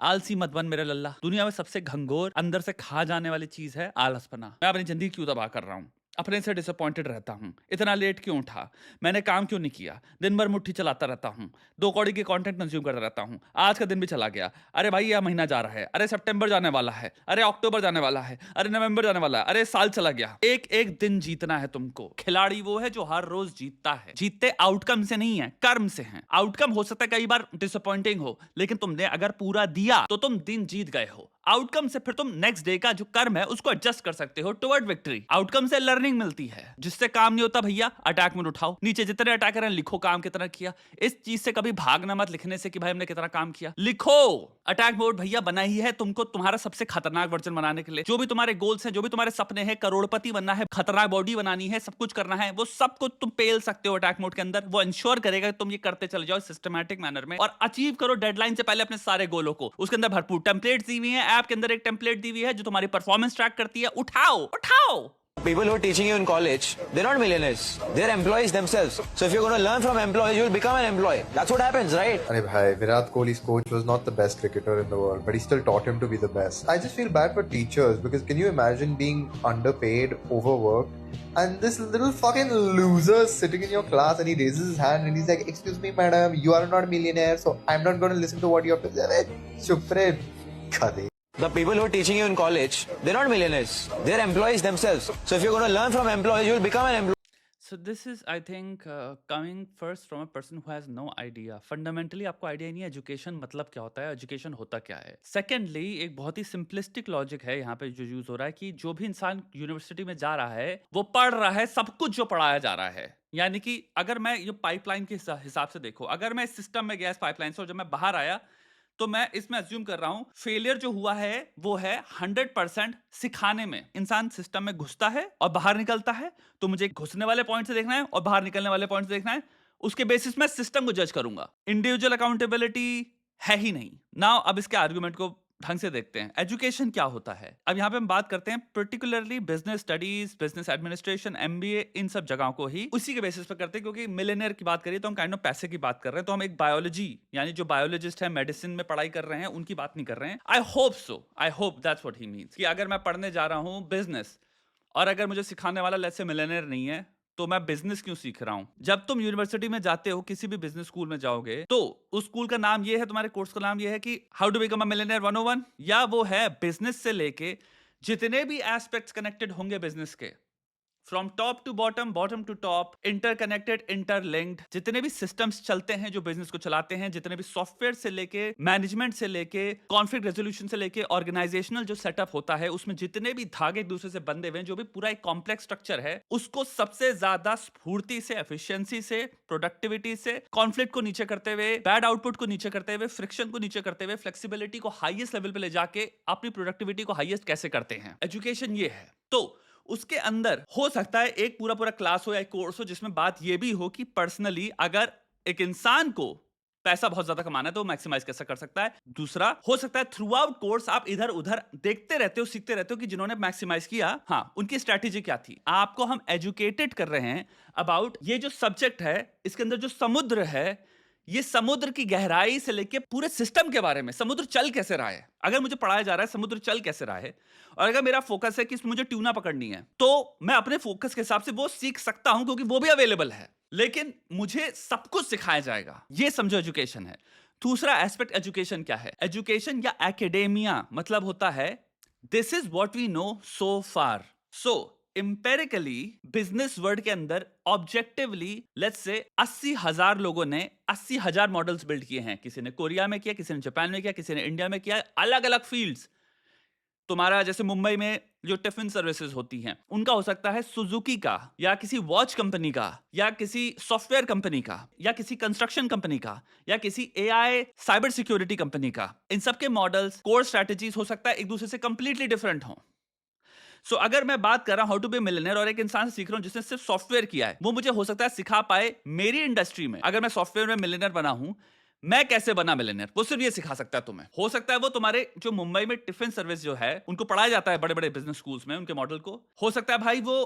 आलसी मत बन मेरे लल्ला। दुनिया में सबसे घंघोर अंदर से खा जाने वाली चीज है आलसपना। मैं अपनी जिंदगी क्यों तबाह कर रहा हूँ? अपने से डिसअपॉइंटेड रहता हूँ। इतना लेट क्यों उठा? मैंने काम क्यों नहीं किया? दिन भर मुट्ठी चलाता रहता हूँ। 2 कौड़ी के कंटेंट कंज्यूम करता रहता हूँ। आज का दिन भी चला गया। अरे भाई यह महीना जा रहा है। अरे सितंबर जाने वाला है। अरे अक्टूबर जाने वाला है। अरे नवंबर जाने वाला है। अरे साल चला गया। एक एक दिन जीतना है तुमको। खिलाड़ी वो है जो हर रोज जीतता है। जीतते आउटकम से नहीं है, कर्म से है। आउटकम हो सकता है कई बार डिसअपॉइंटिंग हो, लेकिन तुमने अगर पूरा दिया तो तुम दिन जीत गए हो। आउटकम से फिर तुम नेक्स्ट डे का जो कर्म है उसको एडजस्ट कर सकते हो टुवर्ड विक्ट्री। आउटकम से लर्निंग मिलती है। जिससे काम नहीं होता भैया, अटैक मोड उठाओ। नीचे जितने अटैकर हैं लिखो काम कितना किया। इस चीज से कभी भागना मत लिखने से कि भाई हमने कितना काम किया। लिखो। अटैक मोड भैया बना ही है तुमको तुम्हारा सबसे खतरनाक वर्जन बनाने के लिए। जो भी तुम्हारे गोल्स हैं, जो भी तुम्हारे सपने हैं, करोड़पति बनना है, खतरनाक बॉडी बनानी है, सब कुछ करना है, वो सब कुछ तुम पेल सकते हो अटैक मोड के अंदर। वो इंश्योर करेगा कि तुम ये करते चले जाओ सिस्टमैटिक मैनर में और अचीव करो डेडलाइन से पहले अपने सारे गोलों को। उसके अंदर भरपूर टेम्पलेट्स दी हुई है। ऐप के अंदर एक टेम्पलेट दी हुई है जो तुम्हारी परफॉर्मेंस ट्रैक करती है। उठाओ उठाओ। People who are teaching you in college, they're not millionaires. They're employees themselves. So if you're going to learn from employees, you'll become an employee. That's what happens, right? Arey bhai, Virat Kohli's coach was not the best cricketer in the world, but he still taught him to be the best. I just feel bad for teachers because can you imagine being underpaid, overworked, and this little fucking loser sitting in your class and he raises his hand and he's like, "Excuse me, madam, you are not a millionaire, so I'm not going to listen to what you have to say." Chup re, khade. The people who are teaching you in college, they're not millionaires. They're employees themselves. So if you're going to learn from employees, you'll become an employee. So this is, I think, coming first from a person who has no idea. Fundamentally आपको idea नहीं है education मतलब क्या होता है, education होता क्या है। सेकेंडली एक बहुत ही सिंपलिस्टिक लॉजिक है यहाँ पे जो यूज हो रहा है कि जो भी इंसान यूनिवर्सिटी में जा रहा है वो पढ़ रहा है सब कुछ जो पढ़ाया जा रहा है। यानी कि अगर मैं ये पाइपलाइन के हिसाब से देखो, अगर मैं इस सिस्टम में गया इस पाइपलाइन से और जब मैं बाहर आया तो मैं इसमें अज्यूम कर रहा हूं फेलियर जो हुआ है वो है 100% सिखाने में। इंसान सिस्टम में घुसता है और बाहर निकलता है, तो मुझे घुसने वाले पॉइंट से देखना है और बाहर निकलने वाले पॉइंट से देखना है। उसके बेसिस में सिस्टम को जज करूंगा। इंडिविजुअल अकाउंटेबिलिटी है ही नहीं ना। अब इसके आर्गुमेंट को ढंग से देखते हैं। एजुकेशन क्या होता है? अब यहाँ पे हम बात करते हैं particularly business studies, business administration, MBA, इन सब जगहों को ही उसी के बेसिस पे करते हैं। क्योंकि मिलियनेयर की बात करिए तो हम काइंड ऑफ पैसे की बात कर रहे हैं, तो हम एक बायोलॉजी यानी जो बायोलॉजिस्ट है मेडिसिन में पढ़ाई कर रहे हैं उनकी बात नहीं कर रहे हैं। I hope so, I hope that's what he means कि अगर मैं पढ़ने जा रहा हूँ बिजनेस और अगर मुझे सिखाने वाला लेट्स से मिलियनेयर नहीं है तो मैं बिजनेस क्यों सीख रहा हूं? जब तुम यूनिवर्सिटी में जाते हो, किसी भी बिजनेस स्कूल में जाओगे, तो उस स्कूल का नाम ये है, तुम्हारे कोर्स का नाम ये है कि how to become a millionaire 101, या वो है बिजनेस से लेके जितने भी एस्पेक्ट्स कनेक्टेड होंगे बिजनेस के, from top to bottom, bottom to top, interconnected, interlinked, जितने भी सिस्टम्स चलते हैं जो बिजनेस को चलाते हैं, जितने भी सॉफ्टवेयर से लेके मैनेजमेंट से लेके कॉन्फ्लिक्ट रेजोल्यूशन से लेके ऑर्गेनाइजेशनल जो सेटअप होता है उसमें जितने भी धागे एक दूसरे से बंधे हुए हैं, जो भी पूरा एक कॉम्प्लेक्स स्ट्रक्चर है, उसको सबसे ज्यादा स्फूर्ति से, एफिशिएंसी से, प्रोडक्टिविटी से, कॉन्फ्लिक्ट को नीचे करते हुए, बैड आउटपुट को नीचे करते हुए, फ्रिक्शन को नीचे करते हुए, फ्लेक्सिबिलिटी को हाईएस्ट लेवल पे ले जाके अपनी प्रोडक्टिविटी को हाईएस्ट कैसे करते हैं, एजुकेशन ये है। तो उसके अंदर हो सकता है एक पूरा पूरा क्लास हो या एक कोर्स हो जिसमें बात यह भी हो कि पर्सनली अगर एक इंसान को पैसा बहुत ज्यादा कमाना है तो वो मैक्सिमाइज कैसे कर सकता है। दूसरा हो सकता है थ्रू आउट कोर्स आप इधर उधर देखते रहते हो, सीखते रहते हो कि जिन्होंने मैक्सिमाइज किया, हाँ, उनकी स्ट्रैटेजी क्या थी। आपको हम एजुकेटेड कर रहे हैं अबाउट ये जो सब्जेक्ट है, इसके अंदर जो समुद्र है, ये समुद्र की गहराई से लेके पूरे सिस्टम के बारे में, समुद्र चल कैसे रहा है। अगर मुझे पढ़ाया जा रहा है समुद्र चल कैसे रहा है, और अगर मेरा फोकस है कि मुझे ट्यूना पकड़नी है, तो मैं अपने फोकस के हिसाब से वो सीख सकता हूं क्योंकि वो भी अवेलेबल है। लेकिन मुझे सब कुछ सिखाया जाएगा, ये समझो एजुकेशन है। दूसरा एस्पेक्ट एजुकेशन क्या है? एजुकेशन या एकेडेमिया मतलब होता है this is what we know so far. So empirically business world के अंदर ऑब्जेक्टिवली लेट्स से 80,000 लोगों ने 80,000 मॉडल्स बिल्ड किए हैं। किसी ने कोरिया में किया, किसी ने जापान में किया, किसी ने इंडिया में किया, अलग अलग फील्ड्स। तुम्हारा जैसे मुंबई में जो टिफिन सर्विसेज होती हैं उनका हो सकता है सुजुकी का, या किसी वॉच कंपनी का, या किसी सॉफ्टवेयर कंपनी का, या किसी कंस्ट्रक्शन कंपनी का, या किसी एआई साइबर सिक्योरिटी कंपनी का। इन सबके मॉडल्स, कोर स्ट्रेटजीज हो सकता है एक दूसरे से कंप्लीटली डिफरेंट हो। सो अगर मैं बात कर रहा हूं हाउ टू बी मिलियनेयर और एक इंसान से सीख रहा हूं जिसने सिर्फ सॉफ्टवेयर किया है, वो मुझे हो सकता है सिखा पाए मेरी इंडस्ट्री में। अगर मैं सॉफ्टवेयर में मिलियनेयर बना हूं, मैं कैसे बना मिलियनेयर, वो सिर्फ ये सिखा सकता है तुम्हें। हो सकता है वो तुम्हारे जो मुंबई में टिफिन सर्विस जो है उनको पढ़ाया जाता है बड़े बड़े बिजनेस स्कूल्स में, उनके मॉडल को, हो सकता है भाई वो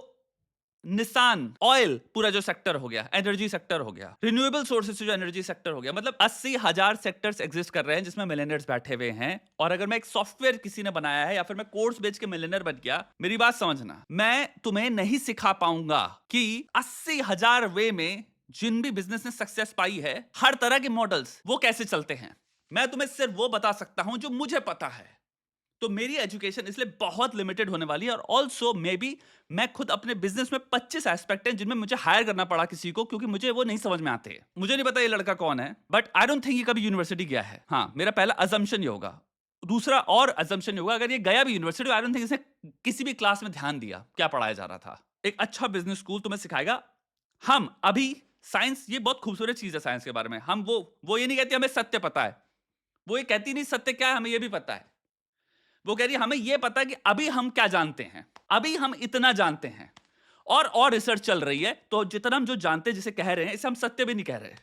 निसान ऑयल पूरा जो सेक्टर हो गया, एनर्जी सेक्टर हो गया, रिन्यूएबल सोर्सेज से जो एनर्जी सेक्टर हो गया, मतलब 80,000 सेक्टर्स एग्जिस्ट कर रहे हैं जिसमें मिलियनर्स बैठे हुए हैं। और अगर मैं एक सॉफ्टवेयर किसी ने बनाया है या फिर मैं कोर्स बेच के मिलियनर बन गया, मेरी बात समझना, मैं तुम्हें नहीं सिखा पाऊंगा कि 80,000 वे में जिन भी बिजनेस ने सक्सेस पाई है, हर तरह के मॉडल्स वो कैसे चलते हैं। मैं तुम्हें सिर्फ वो बता सकता हूं जो मुझे पता है। तो मेरी एजुकेशन इसलिए बहुत लिमिटेड होने वाली है। और ऑल्सो मे बी मैं खुद अपने बिजनेस में 25 एस्पेक्ट हैं जिनमें मुझे हायर करना पड़ा किसी को, क्योंकि मुझे वो नहीं समझ में आते। मुझे नहीं पता ये लड़का कौन है, बट आई डोंट थिंक ये कभी यूनिवर्सिटी गया है। हाँ, मेरा पहला अजम्पशन ये होगा। दूसरा और अजम्पशन ये होगा, अगर ये गया भी यूनिवर्सिटी, आई डोंट थिंक इसने किसी भी क्लास में ध्यान दिया क्या पढ़ाया जा रहा था। एक अच्छा बिजनेस स्कूल तुम्हें सिखाएगा। हम अभी साइंस, ये बहुत खूबसूरत चीज है साइंस के बारे में, हम वो ये नहीं कहती हमें सत्य पता है, वो ये कहती नहीं सत्य क्या है, हमें ये भी पता है। वो कह रही है हमें ये पता है कि अभी हम क्या जानते हैं, अभी हम इतना जानते हैं, और रिसर्च चल रही है। तो जितना हम जो जानते हैं, जिसे कह रहे हैं, इसे हम सत्य भी नहीं कह रहे,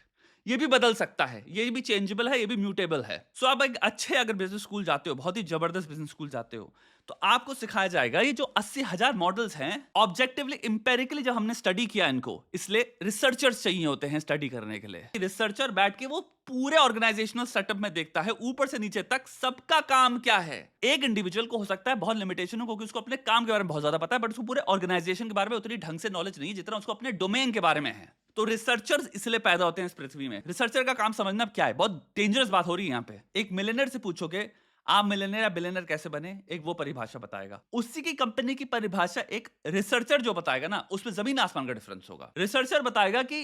ये भी बदल सकता है, ये भी चेंजेबल है, ये भी म्यूटेबल है। सो आप एक अच्छे अगर बिजनेस स्कूल जाते हो, बहुत ही जबरदस्त बिजनेस स्कूल जाते हो, तो आपको सिखाया जाएगा ये जो 80,000 मॉडल्स हैं, ऑब्जेक्टिवली इंपेरिकली जब हमने स्टडी किया इनको, इसलिए रिसर्चर्स चाहिए होते हैं स्टडी करने के लिए। रिसर्चर बैठ के वो पूरे ऑर्गेनाइजेशनल सेटअप में देखता है, ऊपर से नीचे तक सबका काम क्या है। एक इंडिविजुअल को हो सकता है बहुत लिमिटेशन हो, क्योंकि उसको अपने काम के बारे में बहुत ज्यादा पता है, बट उसको पूरे ऑर्गेनाइजेशन के बारे में उतनी ढंग से नॉलेज नहीं है जितना उसको अपने डोमेन के बारे में है। तो रिसर्चर्स इसलिए पैदा होते हैं इस पृथ्वी में। रिसर्चर का काम समझना क्या है, बहुत डेंजरस बात हो रही है यहाँ पे। एक मिलियनर से पूछोगे आप मिलियनर या बिलियनर कैसे बने, एक वो परिभाषा बताएगा, उसी की कंपनी की परिभाषा एक रिसर्चर जो बताएगा ना, उसमें जमीन आसमान का डिफरेंस होगा। रिसर्चर बताएगा कि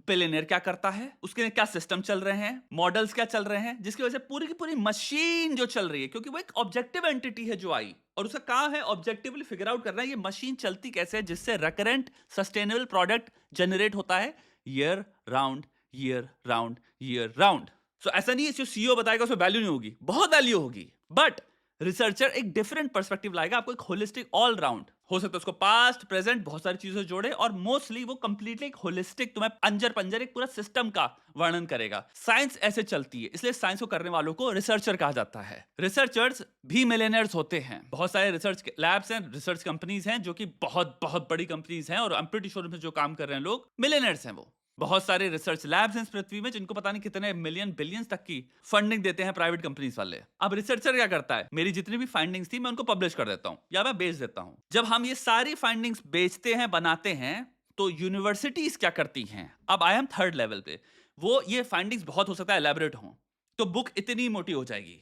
बिलियनर क्या करता है, उसके क्या सिस्टम चल रहे हैं, मॉडल्स क्या चल रहे हैं, जिसकी वजह से पूरी की पूरी मशीन जो चल रही है, क्योंकि वो एक ऑब्जेक्टिव एंटिटी है जो आई, और उसका काम है ऑब्जेक्टिवली फिगर आउट करना है ये मशीन चलती कैसे है, जिससे रिकरेंट सस्टेनेबल प्रोडक्ट जनरेट होता है year round year round year round. So ऐसा नहीं है जो सीईओ बताएगा उसमें वैल्यू नहीं होगी, बहुत वैल्यू होगी, बट रिसर्चर एक डिफरेंट पर्सपेक्टिव लाएगा, आपको एक होलिस्टिक ऑल राउंड, हो सकता है उसको पास्ट प्रेजेंट बहुत सारी चीजें जोड़े, और मोस्टली वो कंप्लीटली एक होलिस्टिक तुम्हें अंजर पंजर एक पूरा सिस्टम का वर्णन करेगा। साइंस ऐसे चलती है, इसलिए साइंस को करने वालों को रिसर्चर कहा जाता है। रिसर्चर्स भी मिलियनर्स होते हैं। बहुत सारे रिसर्च लैब्स हैं, रिसर्च कंपनीज हैं जो कि बहुत बहुत बड़ी कंपनीज हैं, और आई एम प्रीटी श्योर जो काम कर रहे हैं लोग मिलियनर्स हैं। वो बहुत सारे रिसर्च लैब्स हैं इस पृथ्वी में जिनको पता नहीं कितने मिलियन बिलियंस तक की फंडिंग देते हैं प्राइवेट कंपनीज वाले। अब रिसर्चर क्या करता है, मेरी जितनी भी फाइंडिंग्स थी मैं उनको पब्लिश कर देता हूं या मैं बेच देता हूं। जब हम ये सारी फाइंडिंग्स बेचते हैं, बनाते हैं, तो यूनिवर्सिटीज क्या करती हैं, अब आई एम थर्ड लेवल पे, वो ये फाइंडिंग्स बहुत हो सकता है एलैबोरेट हो, तो बुक इतनी मोटी हो जाएगी,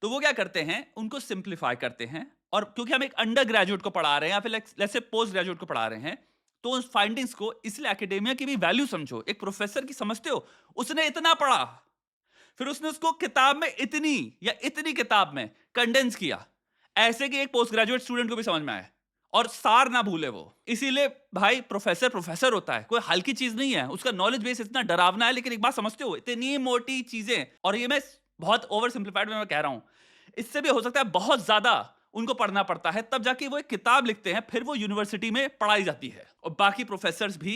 तो वो क्या करते हैं, उनको सिंप्लीफाई करते हैं। और क्योंकि हम एक अंडर ग्रेजुएट को पढ़ा रहे हैं या फिर लेट्स से पोस्ट ग्रेजुएट को पढ़ा रहे हैं, तो उस फाइंडिंग्स को, इसलिए एकेडेमिया की भी वैल्यू समझो। एक प्रोफेसर की समझते हो, उसने इतना पढ़ा, फिर उसने उसको किताब में इतनी या इतनी किताब में कंडेंस किया, ऐसे कि एक पोस्ट ग्रेजुएट स्टूडेंट को भी समझ में आए और सार ना भूले वो। इसीलिए भाई प्रोफेसर प्रोफेसर होता है, कोई हल्की चीज नहीं है, उसका नॉलेज बेस इतना डरावना है। लेकिन एक बात समझते हो, इतनी मोटी चीजें, और ये मैं बहुत ओवर सिंप्लीफाइड में कह रहा हूं, इससे भी हो सकता है बहुत ज्यादा उनको पढ़ना पड़ता है, तब जाके वो एक किताब लिखते हैं, फिर वो यूनिवर्सिटी में पढ़ाई जाती है। और बाकी प्रोफेसर्स भी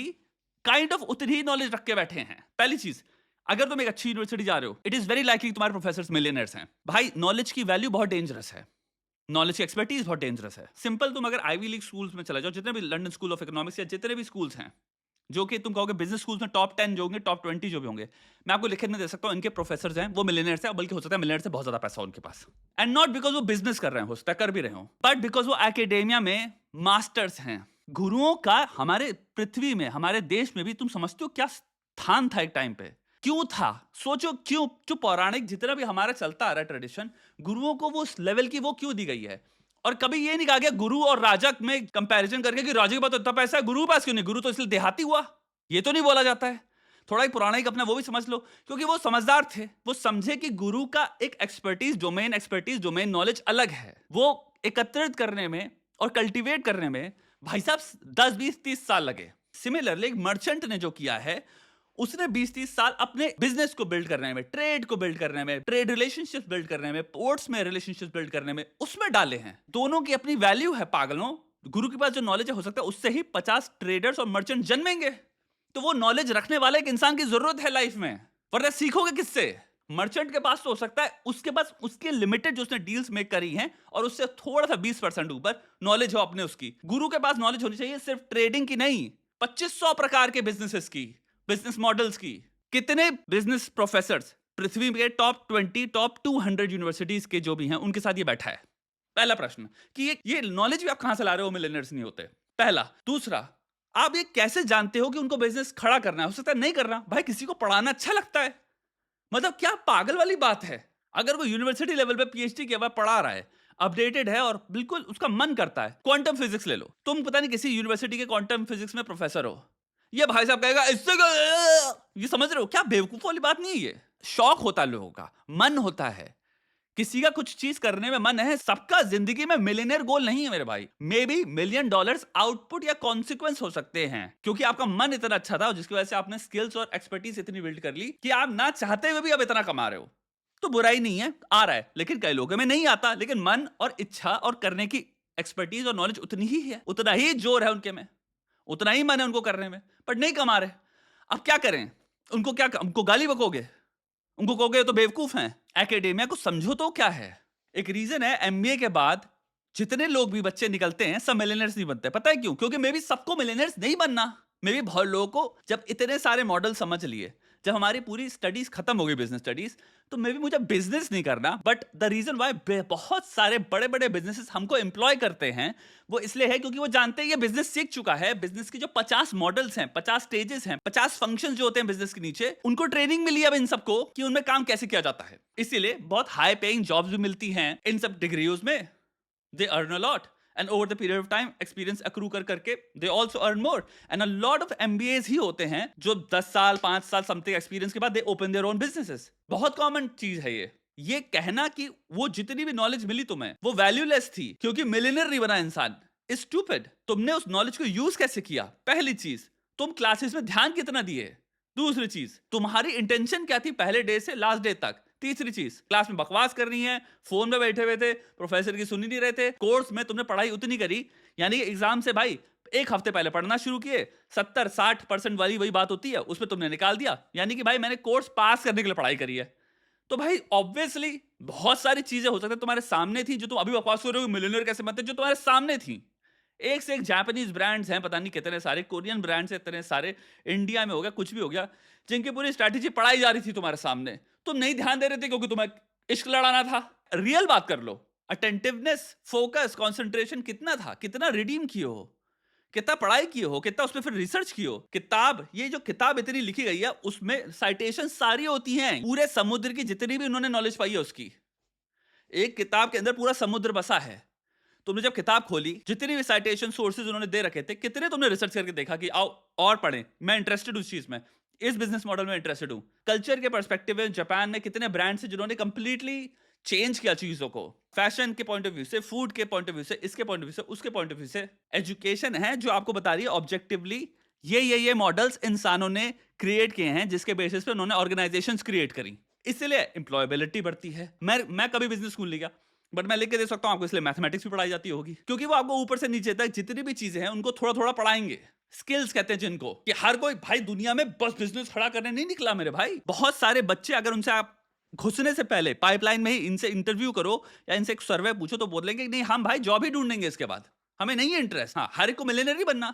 काइंड ऑफ उतनी ही नॉलेज रख के बैठे हैं। पहली चीज, अगर तुम एक अच्छी यूनिवर्सिटी जा रहे हो, इट इज वेरी लाइकली तुम्हारे प्रोफेसर्स मिलियनर्स हैं। भाई नॉलेज की वैल्यू बहुत डेंजरस है, नॉलेज की एक्सपर्टीज बहुत डेंजरस है। सिंपल, तुम अगर आईवी लीग स्कूल्स में चले जाओ, जितने भी लंदन स्कूल ऑफ इकोनॉमिक्स या जितने भी स्कूल्स हैं, जो कि तुम कहोगे बिजनेस स्कूल्स में टॉप 10 जो होंगे, टॉप 20 जो भी होंगे, मैं आपको लिखने दे सकता हूं इनके प्रोफेसर्स हैं वो मिलियनर्स हैं, बल्कि हो सकता है मिलियनर्स से बहुत ज्यादा पैसा उनके पास। एंड नॉट बिकॉज वो बिजनेस कर रहे हैं, हो सकता है कर भी रहे हो, बट बिकॉज वो एकेडेमिया में मास्टर्स हैं। गुरुओं का हमारे पृथ्वी में, हमारे देश में भी तुम समझते हो क्या स्थान था एक टाइम पे, क्यों था? सोचो क्यों, जो पौराणिक जितना भी हमारा चलता आ रहा है ट्रेडिशन, गुरुओं को वो उस लेवल की वो क्यों दी गई है? और कभी ये नहीं कहा गया गुरु और राजा में कंपैरिजन करके कि राजा के पास तो इतना पैसा है, गुरु के पास क्यों नहीं? गुरु तो इसलिए देहाती हुआ, ये तो नहीं बोला जाता है। थोड़ा ही पुराना एक अपना वो भी समझ लो, क्योंकि वो समझदार थे, वो समझे कि गुरु का एक एक्सपर्टीज, डोमेन नॉलेज अलग है, वो एकत्रित करने में और कल्टीवेट करने में भाई साहब 10 20 30 साल लगे। सिमिलरली एक मर्चेंट ने जो किया है, उसने 20-30 साल अपने बिजनेस को बिल्ड करने में, ट्रेड को बिल्ड करने में, ट्रेड रिलेशनशिप बिल्ड करने में, पोर्ट्स में रिलेशनशिप बिल्ड करने में, उसमें डाले हैं। दोनों की अपनी वैल्यू है पागलों। गुरु के पास जो नॉलेज है, हो सकता है उससे ही 50 ट्रेडर्स और मर्चेंट जन्मेंगे। तो वो नॉलेज रखने वाले एक इंसान की जरूरत है लाइफ में, वरना सीखोगे किससे? मर्चेंट के पास तो हो सकता है उसके पास उसके लिमिटेड जो उसने डील्स मेक करी हैं और उससे थोड़ा सा 20% ऊपर नॉलेज हो अपने उसकी। गुरु के पास नॉलेज होनी चाहिए सिर्फ ट्रेडिंग की नहीं, 2500 प्रकार के बिजनेसेस की, बिजनेस मॉडल्स की। कितने बिजनेस प्रोफेसर्स पृथ्वी के टॉप 20, टॉप 200 यूनिवर्सिटीज के जो भी हैं उनके साथ ये बैठा है? पहला प्रश्न कि ये नॉलेज भी आप कहां से ला रहे हो? मिलियनर्स नहीं होते। पहला। दूसरा, आप ये कैसे जानते हो कि उनको बिजनेस खड़ा करना है? हो सकता है नहीं करना। भाई किसी को पढ़ाना अच्छा लगता है, मतलब क्या पागल वाली बात है? अगर वो यूनिवर्सिटी लेवल पे पीएचडी के बाद पढ़ा रहा है, अपडेटेड है और बिल्कुल उसका मन करता है। क्वांटम फिजिक्स ले लो, तुम पता नहीं किसी यूनिवर्सिटी के क्वांटम फिजिक्स में प्रोफेसर हो, ये भाई साहब कहेगा इससे ये समझ रहे हो क्या बेवकूफ वाली बात नहीं है? ये शौक होता है लोगों का, मन होता है, किसी का कुछ चीज करने में मन है। सबका जिंदगी में मिलियनेयर गोल नहीं है मेरे भाई। मे बी $1,000,000 आउटपुट या कॉन्सिक्वेंस हो सकते हैं, क्योंकि आपका मन इतना अच्छा था जिसकी वजह से आपने स्किल्स और एक्सपर्टीज इतनी बिल्ड कर ली कि आप ना चाहते हुए भी अब इतना कमा रहे हो। तो बुराई नहीं है, आ रहा है, लेकिन कई लोगों में नहीं आता। लेकिन मन और इच्छा और करने की एक्सपर्टीज और नॉलेज उतनी ही है, उतना ही जोर है उनके में, उतना ही मन है उनको करने में, पर नहीं कमा रहे। अब क्या करें? उनको गाली बकोगे? उनको कहोगे तो बेवकूफ हैं? एकेडेमिया को समझो तो क्या है। एक रीजन है एमबीए के बाद जितने लोग भी बच्चे निकलते हैं सब मिलियनर्स नहीं बनते। पता है क्यों? क्योंकि मे भी सबको मिलियनर्स नहीं बनना। मे भी बहुत लोगों को जब इतने सारे मॉडल समझ लिए, जब हमारी पूरी स्टडीज खत्म हो गई बिजनेस स्टडीज, तो मे भी मुझे बिजनेस नहीं करना। बट द रीजन वाई बहुत सारे बड़े बड़े बिजनेसेस हमको एम्प्लॉय करते हैं वो इसलिए है क्योंकि वो जानते हैं ये बिजनेस सीख चुका है। बिजनेस की जो 50 मॉडल्स हैं, 50 स्टेजेस हैं, 50 फंक्शंस जो होते हैं बिजनेस के नीचे, उनको ट्रेनिंग मिली है अब इन सबको कि उनमें काम कैसे किया जाता है। इसीलिए बहुत हाई पेइंग जॉब्स भी मिलती हैं इन सब डिग्रीज में। They earn a lot and over the period of time experience accrue करके they also earn more and a lot of MBAs ही होते हैं जो 10 साल 5 साल समथिंग एक्सपीरियंस के बाद they open their own businesses। बहुत कॉमन चीज है ये कहना कि वो जितनी भी नॉलेज मिली तुम्हें वो वैल्यूलेस थी क्योंकि मिलियनर नहीं बना इंसान, इज स्टूपिड। तुमने उस नॉलेज को यूज कैसे किया? पहली चीज, तुम क्लासेस में ध्यान कितना दिए? दूसरी चीज, तुम्हारी इंटेंशन क्या थी पहले डे से लास्ट डे तक? तीसरी चीज, क्लास में बकवास करनी है, फोन में बैठे हुए थे, प्रोफेसर की सुन ही नहीं रहे थे, कोर्स में तुमने पढ़ाई उतनी करी, यानी एग्जाम से भाई एक हफ्ते पहले पढ़ना शुरू किए, 70-60% वाली वही बात होती है उसमें तुमने निकाल दिया, यानी कि भाई मैंने कोर्स पास करने के लिए पढ़ाई करी है। तो भाई ऑब्वियसली बहुत सारी चीजें हो सकती है तुम्हारे सामने थी जो तुम अभी बकवास कर रहे हो मिलियनेयर कैसे बनते, जो तुम्हारे सामने थी। एक से एक जापानीज ब्रांड्स हैं, पता नहीं कितने सारे कोरियन ब्रांड्स हैं, इतने सारे, इंडिया में हो गया, कुछ भी हो गया, जिनकी पूरी स्ट्रैटेजी पढ़ाई जा रही थी तुम्हारे सामने, तुम नहीं ध्यान दे रहे थे क्योंकि तुम्हें इश्क लड़ाना था। रियल बात कर लो, अटेंटिवनेस, फोकस, कंसंट्रेशन कितना था? कितना रिडीम किए हो? कितना पढ़ाई किए हो? कितना उस पर फिर रिसर्च किए हो? किताब, ये जो किताब इतनी लिखी गई है उसमें साइटेशन सारी होती हैं, पूरे समुद्र की जितनी भी उन्होंने नॉलेज पाई है उसकी। एक किताब के अंदर पूरा समुद्र बसा है। तुमने जब किताब खोली, जितनी भी साइटेशन सोर्सेज उन्होंने दे रखे थे, कितने तुमने रिसर्च करके देखा कि आओ और पढ़ें, मैं इंटरेस्टेड उस चीज में, इस बिजनेस मॉडल में इंटरेस्टेड हूं। कल्चर के पर्सपेक्टिव में जापान में कितने ब्रांड्स हैं जिन्होंने कंप्लीटली चेंज किया चीजों को, फैशन के पॉइंट ऑफ व्यू से, फूड के पॉइंट ऑफ व्यू से, इसके पॉइंट ऑफ व्यू से, उसके पॉइंट ऑफ व्यू से। एजुकेशन है जो आपको बता रही है ऑब्जेक्टिवली ये मॉडल्स इंसानों ने क्रिएट किए हैं जिसके बेसिस पे उन्होंने ऑर्गेनाइजेशंस क्रिएट करी, इसलिए एम्प्लॉयबिलिटी बढ़ती है। मैं कभी बिजनेस स्कूल नहीं गया, बट मैं लिख के दे सकता हूं आपको, इसलिए मैथमेटिक्स भी पढ़ाई जाती होगी, क्योंकि वो आपको ऊपर से नीचे तक जितनी भी चीजें हैं उनको थोड़ा थोड़ा पढ़ाएंगे। स्किल्स कहते हैं जिनको, कि हर कोई भाई दुनिया में बस बिजनेस खड़ा करने नहीं निकला मेरे भाई। बहुत सारे बच्चे, अगर उनसे आप घुसने से पहले पाइपलाइन में ही इनसे इंटरव्यू करो या इनसे एक सर्वे पूछो तो बोलेंगे नहीं हम भाई जॉब ही ढूंढेंगे, इसके बाद हमें नहीं है इंटरेस्ट। हाँ, हर एक को मिलियनेयर ही बनना।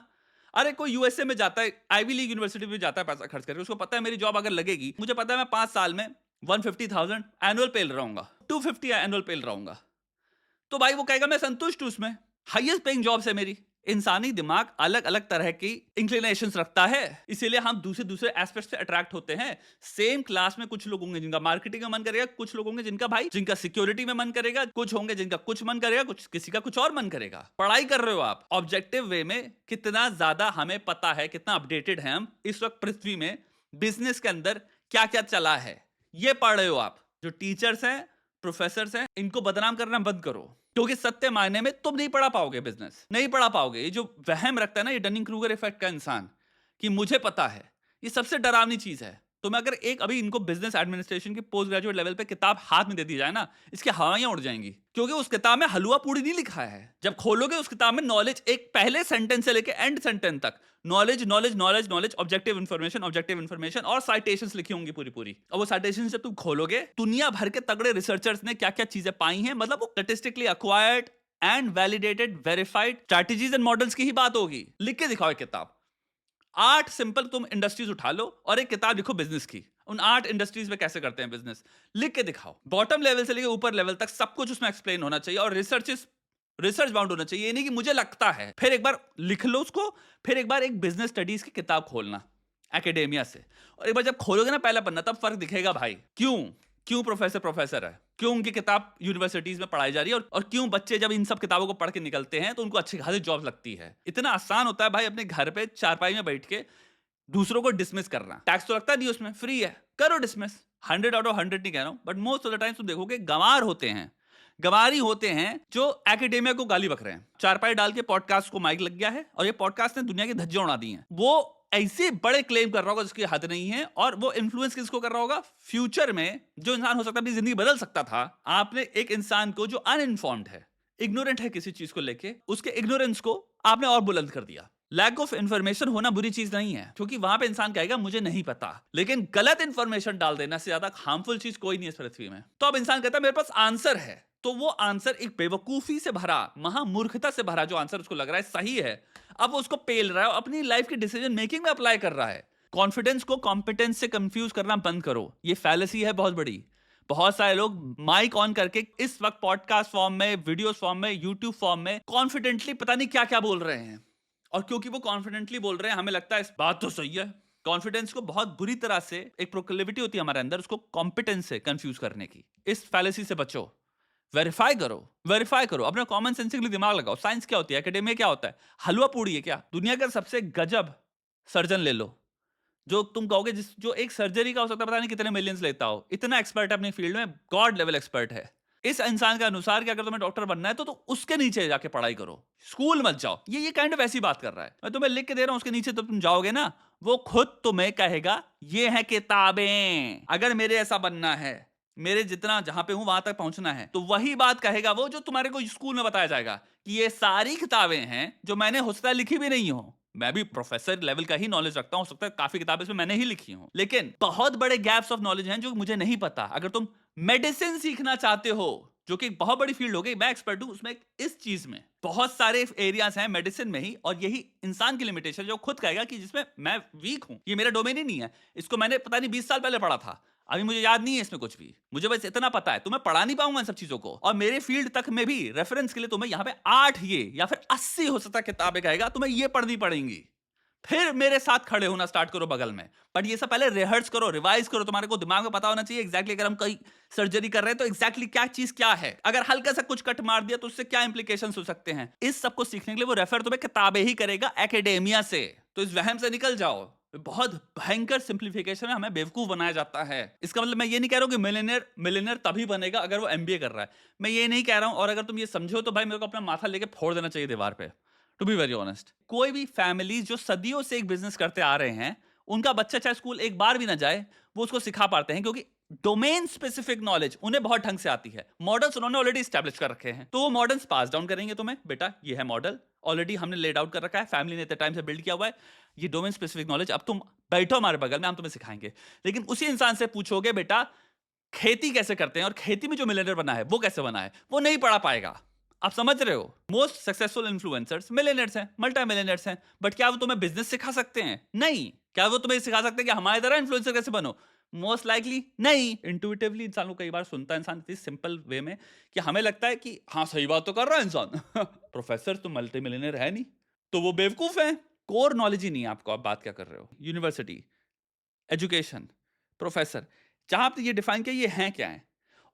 अरे कोई यूएसए में जाता है, आईवी लीग यूनिवर्सिटी में जाता है पैसा खर्च करके, उसको पता है मेरी जॉब अगर लगेगी, मुझे पता है मैं 5 साल में 150,000 एनुअल पे रहूंगा, 250 एनुअल पे रहूंगा, तो भाई वो कहेगा मैं संतुष्ट हूं, उसमें हाईएस्ट पेइंग जॉब से मेरी। इंसानी दिमाग अलग अलग तरह की इंक्लिनेशंस रखता है, इसीलिए हम दूसरे एस्पेक्ट से अट्रैक्ट होते हैं। सेम क्लास में कुछ लोग होंगे जिनका मार्केटिंग में मन करेगा, कुछ लोग होंगे जिनका सिक्योरिटी में मन करेगा, कुछ होंगे जिनका कुछ मन करेगा, किसी का कुछ और मन करेगा। पढ़ाई कर रहे हो आप ऑब्जेक्टिव वे में, कितना ज्यादा हमें पता है, कितना अपडेटेड है हम इस वक्त पृथ्वी में, बिजनेस के अंदर क्या क्या चला है, ये पढ़ रहे हो आप। जो टीचर्स हैं, प्रोफेसर हैं, इनको बदनाम करना बंद करो, क्योंकि सत्य मायने में तुम नहीं पढ़ा पाओगे, बिजनेस नहीं पढ़ा पाओगे। ये जो वहम रखता है ना, ये डनिंग क्रूगर इफेक्ट का इंसान, कि मुझे पता है, ये सबसे डरावनी चीज है। तो मैं अगर एक अभी इनको बिजनेस एडमिनिस्ट्रेशन की पोस्ट ग्रेजुएट लेवल पे किताब हाथ में दे दी जाए ना, इसकी हवाइयां उड़ जाएंगी, क्योंकि उस किताब में हलवा पूड़ी नहीं लिखा है। जब खोलोगे उस किताब में नॉलेज, एक पहले सेंटेंस से लेके एंड सेंटेंस तक knowledge knowledge knowledge knowledge, objective information और साइटेशंस लिखी होंगी पूरी पूरी। और वो साइटेशंस जब तुम खोलोगे, दुनिया भर के तगड़े रिसर्चर्स ने क्या क्या चीजें पाई हैं, मतलब वो statistically acquired and validated verified strategies and models की ही बात होगी। लिख के दिखाओ एक किताब, 8 सिंपल तुम इंडस्ट्रीज उठा लो और एक किताब लिखो बिजनेस की, उन 8 इंडस्ट्रीज में कैसे करते हैं बिजनेस, लिख के दिखाओ। बॉटम लेवल से लेके ऊपर लेवल तक सब कुछ उसमें एक्सप्लेन होना चाहिए और रिसर्च बाउंड होना चाहिए। ये नहीं कि मुझे लगता है, फिर एक बार लिख लो उसको, फिर एक बार एक बिजनेस स्टडीज की किताब खोलना एकेडेमिया से, और एक बार जब खोलोगे ना पहला पन्ना, तब फर्क दिखेगा भाई। क्यों प्रोफेसर है, क्यों उनकी किताब यूनिवर्सिटीज में पढ़ाई जा रही है, और क्यों बच्चे जब इन सब किताबों को पढ़ के निकलते हैं तो उनको अच्छी खासी जॉब लगती है। इतना आसान होता है भाई अपने घर पे चारपाई में बैठ के दूसरों को डिसमिस करना। टैक्स तो लगता नहीं उसमें, फ्री है, करो डिसमिस। 100 आउट ऑफ 100 नहीं कह रहा हूं, but most of the time तुम देखोगे गंवार होते हैं, गंवारी होते हैं जो एकेडेमिया को गाली बक रहे हैं। चारपाई डाल के पॉडकास्ट को माइक लग गया है और ये पॉडकास्ट ने दुनिया की धज्जियां उड़ा दी हैं। वो ऐसे बड़े क्लेम कर रहा होगा जिसकी हद नहीं है, और वो इन्फ्लुएंस किसको कर रहा होगा? फ्यूचर में जो इंसान हो सकता है अपनी जिंदगी बदल सकता था। आपने एक इंसान को जो अनइन्फॉर्म्ड है, इग्नोरेंट है किसी चीज को लेके, उसके इग्नोरेंस को आपने और बुलंद कर दिया। लैक ऑफ इंफॉर्मेशन होना बुरी चीज नहीं है, क्योंकि वहां पे इंसान कहेगा मुझे नहीं पता, लेकिन गलत इंफॉर्मेशन डाल देना से ज्यादा हार्मफुल चीज कोई नहीं है इस पृथ्वी में। तो अब इंसान कहता है मेरे पास आंसर है, तो वो आंसर एक बेवकूफी से भरा, महामूर्खता से भरा जो आंसर उसको लग रहा है सही है, अब वो उसको पेल रहा है और अपनी लाइफ की डिसीजन मेकिंग में अप्लाई कर रहा है। कॉन्फिडेंस को कॉम्पिटेंस से कंफ्यूज करना बंद करो, ये फैलेसी है बहुत बड़ी। बहुत सारे लोग माइक ऑन करके इस वक्त पॉडकास्ट फॉर्म में, वीडियोस फॉर्म में, यूट्यूब फॉर्म में कॉन्फिडेंटली पता नहीं क्या क्या बोल रहे हैं, और क्योंकि वो कॉन्फिडेंटली बोल रहे हैं हमें लगता है इस बात तो सही है। कॉन्फिडेंस को बहुत बुरी तरह से, एक प्रोक्लेविटी होती है हमारे अंदर उसको कॉम्पिटेंस से कंफ्यूज करने की। इस फैलेसी से बचो, वेरीफाई करो, अपना कॉमन सेंस के लिए दिमाग लगाओ। साइंस क्या होती है, एकेडेमिया क्या होता है, हलवा पूड़ी है क्या? दुनिया का सबसे गजब सर्जन ले लो, जो तुम कहोगे जो एक सर्जरी का हो सकता है पता नहीं कितने मिलियंस लेता हो, इतना एक्सपर्ट है अपनी फील्ड में, गॉड लेवल एक्सपर्ट है। इस इंसान के अनुसार कि अगर तुम्हें डॉक्टर बनना है तो उसके नीचे जाके पढ़ाई करो, स्कूल मत जाओ। ये काइंड ऑफ ऐसी बात कर रहा है। मैं तुम्हें लिख के दे रहा हूं, उसके नीचे तो तुम जाओगे ना, वो खुद तुम्हें कहेगा ये है किताबें, अगर मेरे ऐसा बनना है, मेरे जितना जहां पे हूं वहां तक पहुंचना है, तो वही बात कहेगा वो जो तुम्हारे को स्कूल में बताया जाएगा कि ये सारी किताबें हैं जो मैंने हो सकता है लिखी भी नहीं हो। मैं भी प्रोफेसर लेवल का ही नॉलेज रखता हूं, हो सकता है काफी किताबें इसमें मैंने ही लिखी हूं, लेकिन बहुत बड़े गैप्स ऑफ नॉलेज हैं जो मुझे नहीं पता। अगर तुम मेडिसिन सीखना चाहते हो, जो कि एक बहुत बड़ी फील्ड हो गई, मैं एक्सपर्ट हूं उसमें, इस चीज में बहुत सारे एरियाज हैं मेडिसिन में ही, और यही इंसान की लिमिटेशन जो खुद कहेगा कि जिसमें मैं वीक हूं, ये मेरा डोमेन ही नहीं है, इसको मैंने पता नहीं 20 साल पहले पढ़ा था, अभी मुझे याद नहीं है इसमें कुछ भी, मुझे बस इतना पता है, तो मैं पढ़ा नहीं पाऊंगा इन सब चीजों को। और मेरे फील्ड तक में भी रेफरेंस के लिए तुम्हें यहाँ पे 8 ये या फिर 80 हो सकता है किताबें कहेगा, तुम्हें ये पढ़नी पड़ेंगी, फिर मेरे साथ खड़े होना स्टार्ट करो बगल में। बट ये सब पहले रिहर्स करो, रिवाइज करो, तुम्हारे को दिमाग में पता होना चाहिए एग्जैक्टली अगर हम कोई सर्जरी कर रहे हैं तो एग्जैक्टली क्या चीज क्या है, अगर हल्का सा कुछ कट मार दिया तो उससे क्या इंप्लीकेशंस हो सकते हैं। इस सब को सीखने के लिए वो रेफर तुम्हें किताबें ही करेगा एकेडेमिया से। तो इस वहम से निकल जाओ, बहुत भयंकर सिंप्लीफिकेशन है, हमें बेवकूफ बनाया जाता है। इसका मतलब मैं ये नहीं कह रहा हूं कि मिलियनेयर तभी बनेगा अगर वो एमबीए कर रहा है, मैं ये नहीं कह रहा हूं, और अगर तुम ये समझो तो भाई मेरे को अपना माथा लेके फोड़ देना चाहिए दीवार पे, टू बी वेरी ऑनेस्ट। कोई भी फैमिली जो सदियों से एक बिजनेस करते आ रहे हैं, उनका बच्चा चाहे स्कूल एक बार भी ना जाए, वो उसको सिखा पाते हैं, क्योंकि डोमेन स्पेसिफिक नॉलेज उन्हें बहुत ढंग से आती है। मॉडल्स उन्होंने ऑलरेडी स्टैब्लिश कर रखे हैं, तो वो मॉडल्स पास डाउन करेंगे तुम्हें, बेटा ये है मॉडल, ऑलरेडी हमने लेड आउट कर रखा है, फैमिली ने इतने टाइम से बिल्ड किया हुआ है, ये डोमेन स्पेसिफिक नॉलेज, अब तुम बैठो हमारे बगल में, हम तुम्हें सिखाएंगे। लेकिन उसी इंसान से पूछोगे बेटा खेती कैसे करते हैं और खेती में जो मिलियनर बना है वो कैसे बना है, वो नहीं पढ़ा पाएगा। आप समझ रहे हो, मोस्ट सक्सेसफुल इन्फ्लुएंसर्स मिलियनर्स हैं, मल्टी मिलियनर्स हैं, बट क्या वो तुम्हें बिजनेस सिखा सकते हैं? नहीं। क्या वो तुम्हें सिखा सकते हैं कि हमारी तरह इन्फ्लुएंसर कैसे बनो? मोस्ट लाइकली नहीं। इंट्यूटिवली इंसान को कई बार सुनता है इंसान इतनी सिंपल वे में कि हमें लगता है कि हाँ सही बात तो कर रहा है इंसान प्रोफेसर तो मल्टी मिलियनर है नहीं, तो वो बेवकूफ है। कोर नॉलेज ही नहीं है आपको, आप बात क्या कर रहे हो? यूनिवर्सिटी, एजुकेशन, प्रोफेसर, जहां आपने ये डिफाइन किया ये हैं क्या है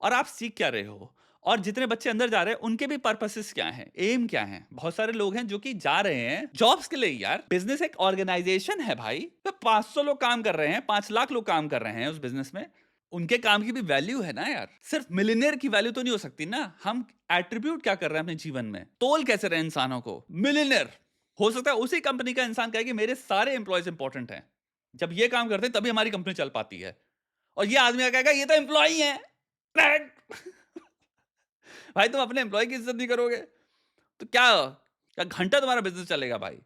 और आप सीख क्या रहे हो, और जितने बच्चे अंदर जा रहे हैं उनके भी पर्पसेस क्या हैं, एम क्या हैं। बहुत सारे लोग हैं जो कि जा रहे हैं जॉब्स के लिए। यार बिजनेस एक ऑर्गेनाइजेशन है भाई, तो 500 लोग काम कर रहे हैं, 5 लाख लोग काम कर रहे हैं उस बिजनेस में, उनके काम की भी वैल्यू है ना यार। सिर्फ मिलियनेयर की वैल्यू तो नहीं हो सकती ना। हम एट्रीब्यूट क्या कर रहे हैं अपने जीवन में, तोल कैसे रहे इंसानों को। मिलियनेयर हो सकता है उसी कंपनी का इंसान कहे कि मेरे सारे एम्प्लॉयज इंपॉर्टेंट हैं, जब ये काम करते हैं तभी हमारी कंपनी चल पाती है, और ये आदमी कहेगा ये तो एम्प्लॉय है भाई तुम अपने एम्प्लॉय की इज्जत नहीं करोगे तो क्या घंटा तुम्हारा बिजनेस चलेगा भाई।